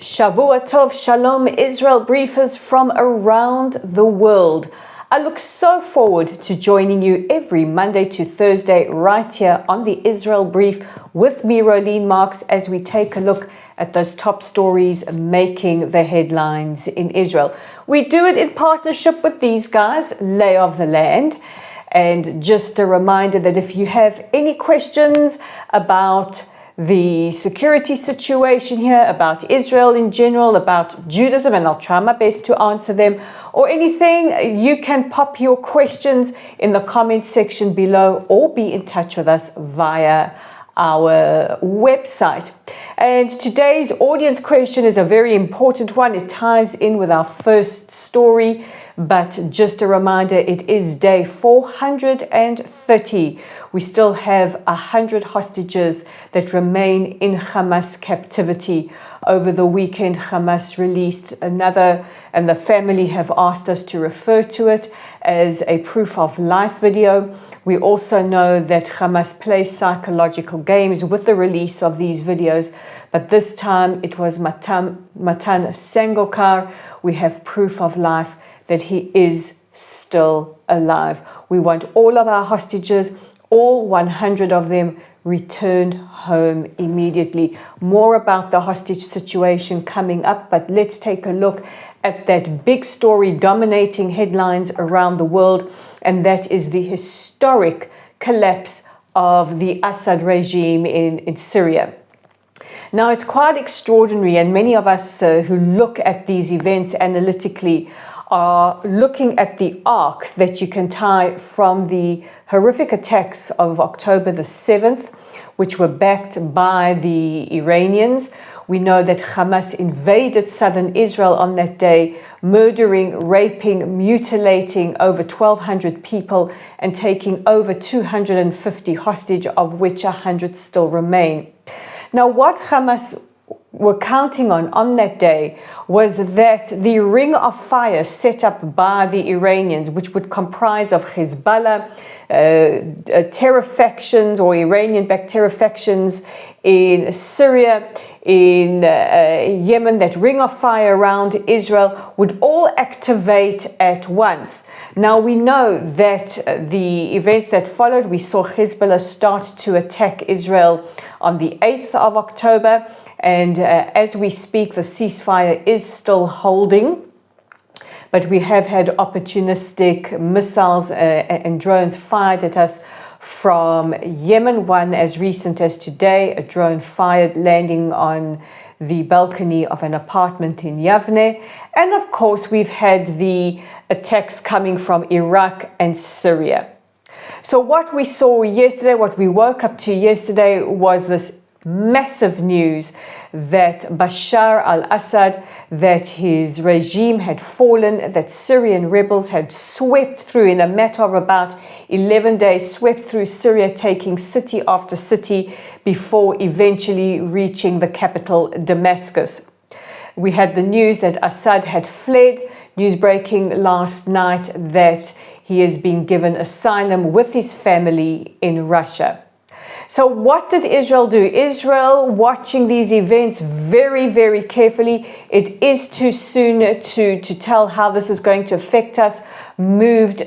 Shavua Tov, Shalom Israel briefers from around the world. I look so forward to joining you every Monday to Thursday right here on the Israel Brief with me, Rolene Marks, as we take a look at those top stories making the headlines in Israel. We do it in partnership with these guys, Lay of the Land. And just a reminder that if you have any questions about the security situation here, about Israel in general, about Judaism, and I'll try my best to answer them, or anything, you can pop your questions in the comment section below or be in touch with us via our website. And today's audience question is a very important one. It ties in with our first story, but just a reminder, it is day 430. We still have 100 hostages that remain in Hamas captivity. Over the weekend, Hamas released another, and the family have asked us to refer to it as a proof of life video. We also know that Hamas plays psychological games with the release of these videos, but this time it was Matan Sengokar. We have proof of life that he is still alive. We want all of our hostages, all 100 of them, returned home immediately. More about the hostage situation coming up, but let's take a look at that big story dominating headlines around the world, and that is the historic collapse of the Assad regime in Syria. Now, it's quite extraordinary, and many of us who look at these events analytically are looking at the arc that you can tie from the horrific attacks of October the 7th, which were backed by the Iranians. We know that Hamas invaded southern Israel on that day, murdering, raping, mutilating over 1,200 people and taking over 250 hostage, of which 100 still remain. Now, what Hamas were counting on that day was that the ring of fire set up by the Iranians, which would comprise of Hezbollah, terror factions or Iranian-backed terror factions in Syria, in Yemen, that ring of fire around Israel would all activate at once. Now, we know that the events that followed, we saw Hezbollah start to attack Israel on the 8th of October. And as we speak, the ceasefire is still holding. But we have had opportunistic missiles and drones fired at us from Yemen. One as recent as today, a drone fired landing on the balcony of an apartment in Yavne. And of course, we've had the attacks coming from Iraq and Syria. So what we saw yesterday, what we woke up to yesterday, was this massive news that Bashar al-Assad, that his regime had fallen, that Syrian rebels had swept through in a matter of about 11 days, swept through Syria, taking city after city before eventually reaching the capital, Damascus. We had the news that Assad had fled, news breaking last night that he has been given asylum with his family in Russia. So what did Israel do? Israel, watching these events very, very carefully, it is too soon to tell how this is going to affect us, moved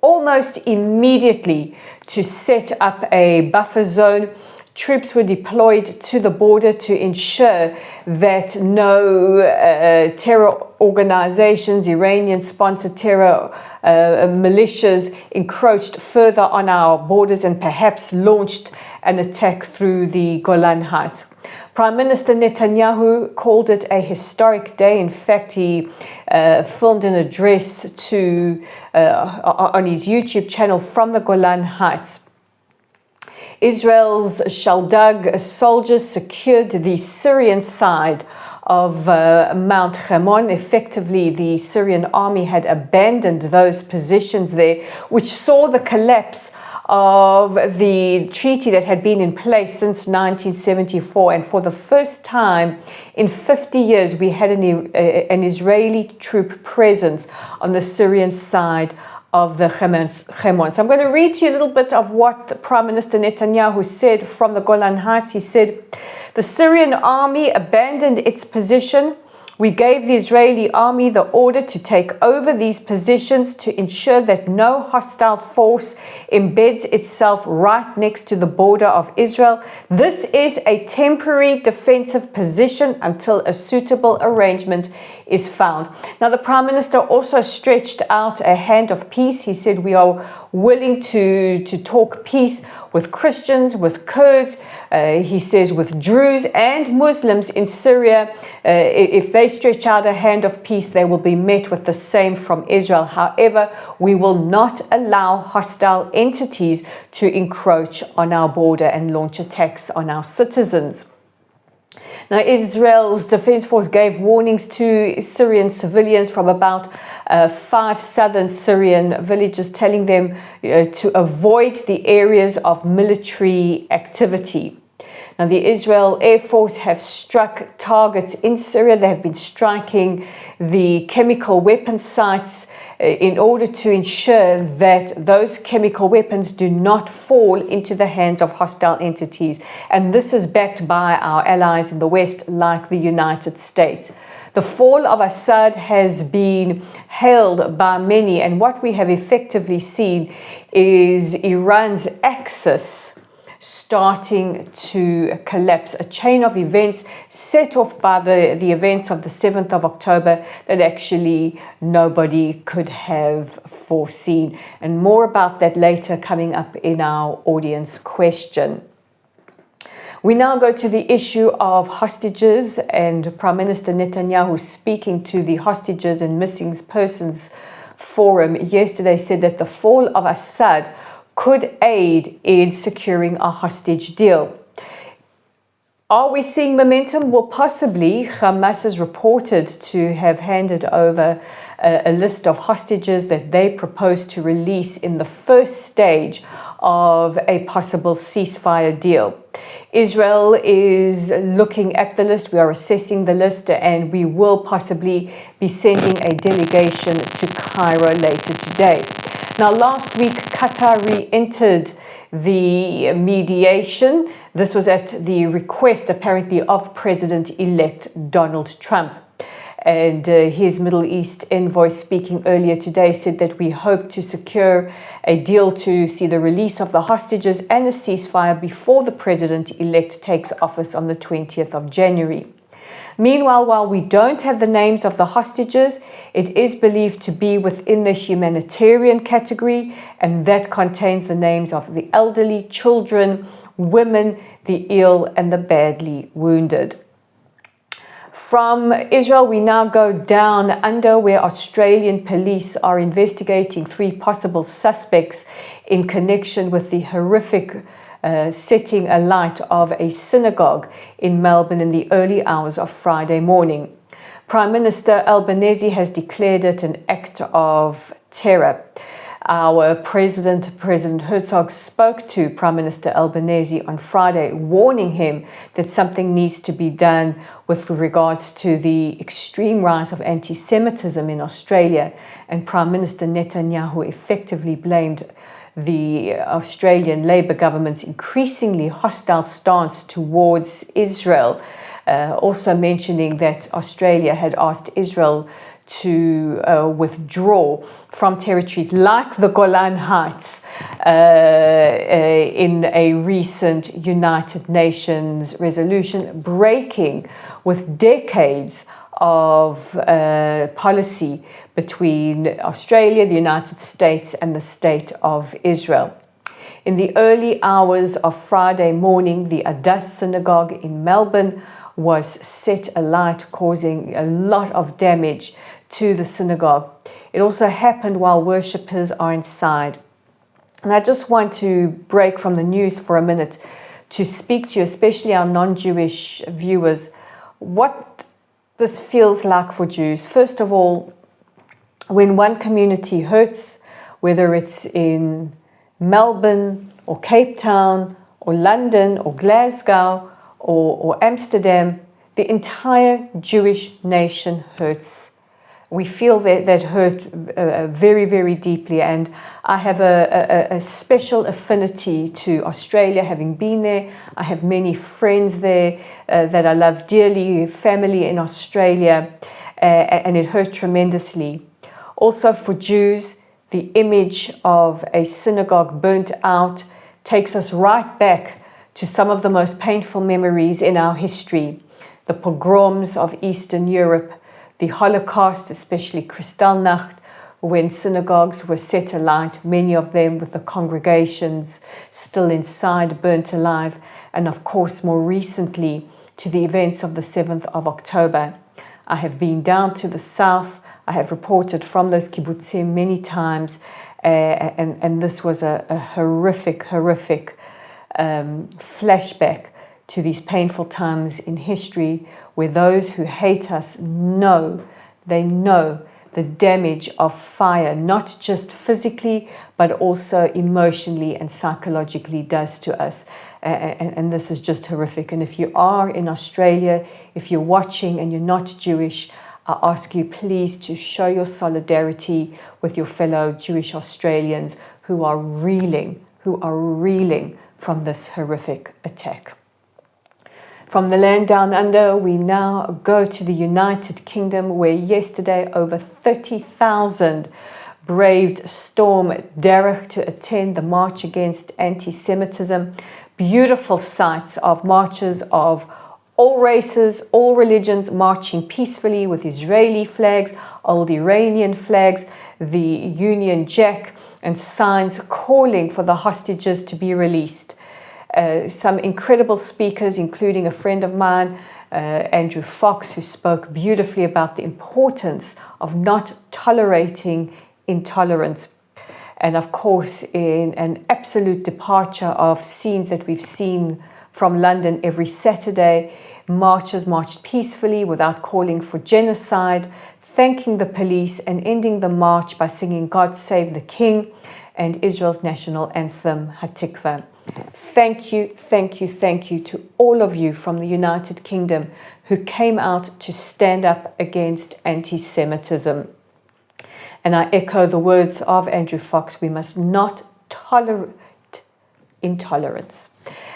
almost immediately to set up a buffer zone. Troops were deployed to the border to ensure that no terror organizations, Iranian-sponsored terror militias, encroached further on our borders and perhaps launched an attack through the Golan Heights. Prime Minister Netanyahu called it a historic day. In fact, he filmed an address on his YouTube channel from the Golan Heights. Israel's Shaldag soldiers secured the Syrian side of Mount Hermon. Effectively, the Syrian army had abandoned those positions there, which saw the collapse of the treaty that had been in place since 1974. And for the first time in 50 years, we had an Israeli troop presence on the Syrian side of the Hermon. So I'm going to read to you a little bit of what Prime Minister Netanyahu said from the Golan Heights. He said, The Syrian army abandoned its position. We gave the Israeli army the order to take over these positions to ensure that no hostile force embeds itself right next to the border of Israel. This is a temporary defensive position until a suitable arrangement is found. Now, the Prime Minister also stretched out a hand of peace. He said, we are willing to talk peace with Christians, with Kurds, he says with Druze and Muslims in Syria. If they stretch out a hand of peace, they will be met with the same from Israel. However, we will not allow hostile entities to encroach on our border and launch attacks on our citizens. Now, Israel's Defense Force gave warnings to Syrian civilians from about 5 southern Syrian villages, telling them to avoid the areas of military activity. Now, the Israel Air Force have struck targets in Syria. They have been striking the chemical weapon sites in order to ensure that those chemical weapons do not fall into the hands of hostile entities. And this is backed by our allies in the West, like the United States. The fall of Assad has been hailed by many, and what we have effectively seen is Iran's axis starting to collapse, a chain of events set off by the events of the 7th of October that actually nobody could have foreseen. And more about that later, coming up in our audience question. We now go to the issue of hostages, and Prime Minister Netanyahu, speaking to the Hostages and Missing Persons Forum yesterday, said that the fall of Assad could aid in securing a hostage deal. Are we seeing momentum? Well, possibly. Hamas is reported to have handed over a list of hostages that they propose to release in the first stage of a possible ceasefire deal. Israel is looking at the list. We are assessing the list, and we will possibly be sending a delegation to Cairo later today. Now, last week, Qatar re-entered the mediation. This was at the request, apparently, of President-elect Donald Trump. And his Middle East envoy, speaking earlier today, said that we hope to secure a deal to see the release of the hostages and a ceasefire before the President-elect takes office on the 20th of January. Meanwhile, while we don't have the names of the hostages, it is believed to be within the humanitarian category, and that contains the names of the elderly, children, women, the ill, and the badly wounded. From Israel, we now go down under, where Australian police are investigating 3 possible suspects in connection with the horrific setting alight of a synagogue in Melbourne in the early hours of Friday morning. Prime Minister Albanese has declared it an act of terror. Our President Herzog, spoke to Prime Minister Albanese on Friday, warning him that something needs to be done with regards to the extreme rise of anti-Semitism in Australia. And Prime Minister Netanyahu effectively blamed the Australian Labor government's increasingly hostile stance towards Israel, also mentioning that Australia had asked Israel to withdraw from territories like the Golan Heights in a recent United Nations resolution, breaking with decades of policy between Australia, the United States, and the State of Israel. In the early hours of Friday morning, the Adass Synagogue in Melbourne was set alight, causing a lot of damage to the synagogue. It also happened while worshippers are inside. And I just want to break from the news for a minute to speak to you, especially our non-Jewish viewers, what this feels like for Jews. First of all, when one community hurts, whether it's in Melbourne or Cape Town or London or Glasgow or Amsterdam, the entire Jewish nation hurts. We feel that hurt very, very deeply, and I have a special affinity to Australia, having been there. I have many friends there that I love dearly, family in Australia, and it hurt tremendously. Also for Jews, the image of a synagogue burnt out takes us right back to some of the most painful memories in our history. The pogroms of Eastern Europe, the Holocaust, especially Kristallnacht, when synagogues were set alight, many of them with the congregations still inside, burnt alive, and of course more recently to the events of the 7th of October. I have been down to the south. I have reported from those kibbutzim many times, and this was a horrific flashback to these painful times in history where those who hate us know the damage of fire, not just physically, but also emotionally and psychologically does to us. And this is just horrific. And if you are in Australia, if you're watching and you're not Jewish, I ask you please to show your solidarity with your fellow Jewish Australians who are reeling from this horrific attack. From the land down under, we now go to the United Kingdom, where yesterday over 30,000 braved Storm Derek to attend the march against anti-Semitism. Beautiful sights of marches of all races, all religions, marching peacefully with Israeli flags, old Iranian flags, the Union Jack, and signs calling for the hostages to be released. Some incredible speakers, including a friend of mine, Andrew Fox, who spoke beautifully about the importance of not tolerating intolerance. And of course, in an absolute departure of scenes that we've seen from London every Saturday, marchers marched peacefully without calling for genocide, thanking the police and ending the march by singing God Save the King and Israel's national anthem, Hatikva. Thank you to all of you from the United Kingdom who came out to stand up against anti-Semitism. And I echo the words of Andrew Fox, we must not tolerate intolerance.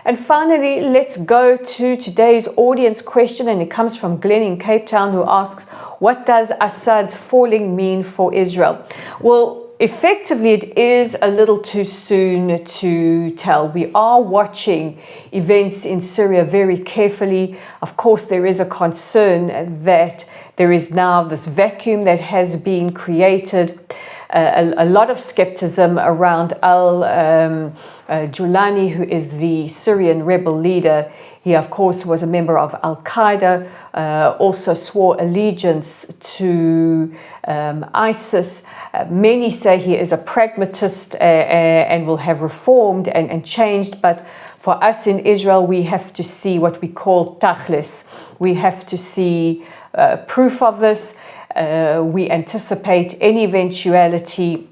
And finally, let's go to today's audience question, and it comes from Glenn in Cape Town, who asks, what does Assad's falling mean for Israel? Well, effectively, it is a little too soon to tell. We are watching events in Syria very carefully. Of course, there is a concern that there is now this vacuum that has been created. A lot of skepticism around al-Julani, who is the Syrian rebel leader. He, of course, was a member of Al-Qaeda, also swore allegiance to ISIS. Many say he is a pragmatist and will have reformed and changed, but for us in Israel, we have to see what we call tachlis. We have to see proof of this. We anticipate any eventuality.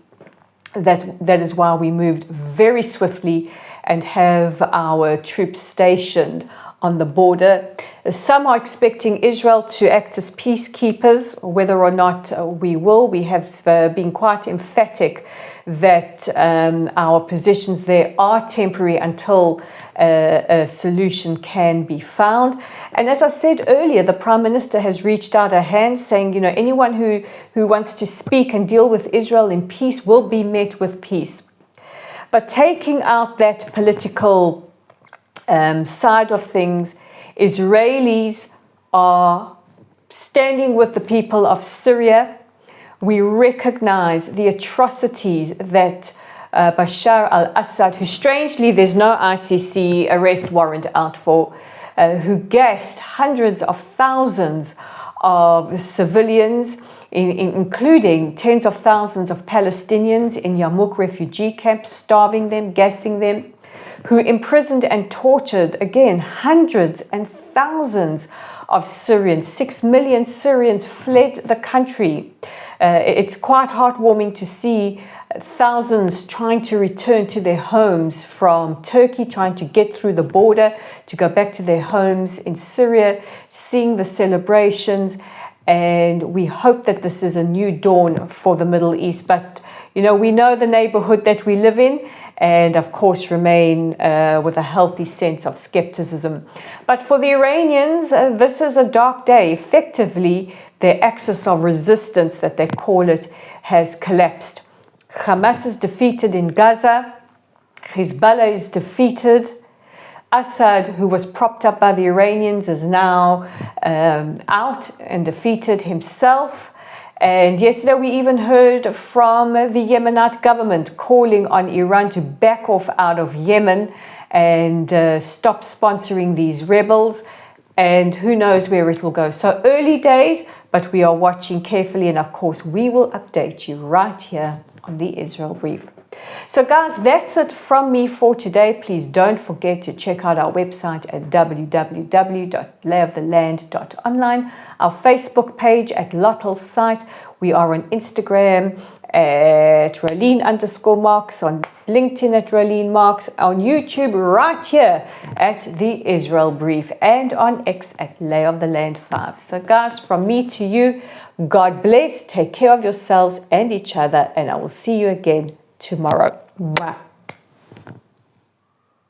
That is why we moved very swiftly and have our troops stationed on the border. Some are expecting Israel to act as peacekeepers, whether or not we will. We have been quite emphatic that our positions there are temporary until a solution can be found. And as I said earlier, the Prime Minister has reached out a hand saying, anyone who wants to speak and deal with Israel in peace will be met with peace. But taking out that political side of things, Israelis are standing with the people of Syria. We recognize the atrocities that Bashar al-Assad, who strangely there's no ICC arrest warrant out for, who gassed hundreds of thousands of civilians, including tens of thousands of Palestinians in Yarmouk refugee camps, starving them, gassing them, who imprisoned and tortured, again, hundreds and thousands of Syrians. 6 million Syrians fled the country. It's quite heartwarming to see thousands trying to return to their homes from Turkey, trying to get through the border to go back to their homes in Syria, seeing the celebrations. And we hope that this is a new dawn for the Middle East. But, we know the neighborhood that we live in, and of course remain with a healthy sense of skepticism. But for the Iranians, this is a dark day. Effectively, their axis of resistance, that they call it, has collapsed. Hamas is defeated in Gaza. Hezbollah is defeated. Assad, who was propped up by the Iranians, is now out and defeated himself. And yesterday we even heard from the Yemenite government calling on Iran to back off out of Yemen and stop sponsoring these rebels. And who knows where it will go. So early days, but we are watching carefully. And of course, we will update you right here on the Israel Brief. So guys, that's it from me for today. Please don't forget to check out our website at www.layoftheland.online, our Facebook page at Lottel's site. We are on Instagram at Raylene_Marks, on LinkedIn at Raylene Marks, on YouTube right here at the Israel Brief, and on X at Lay of the Land 5. So guys, from me to you, God bless, take care of yourselves and each other, and I will see you again tomorrow. Mwah.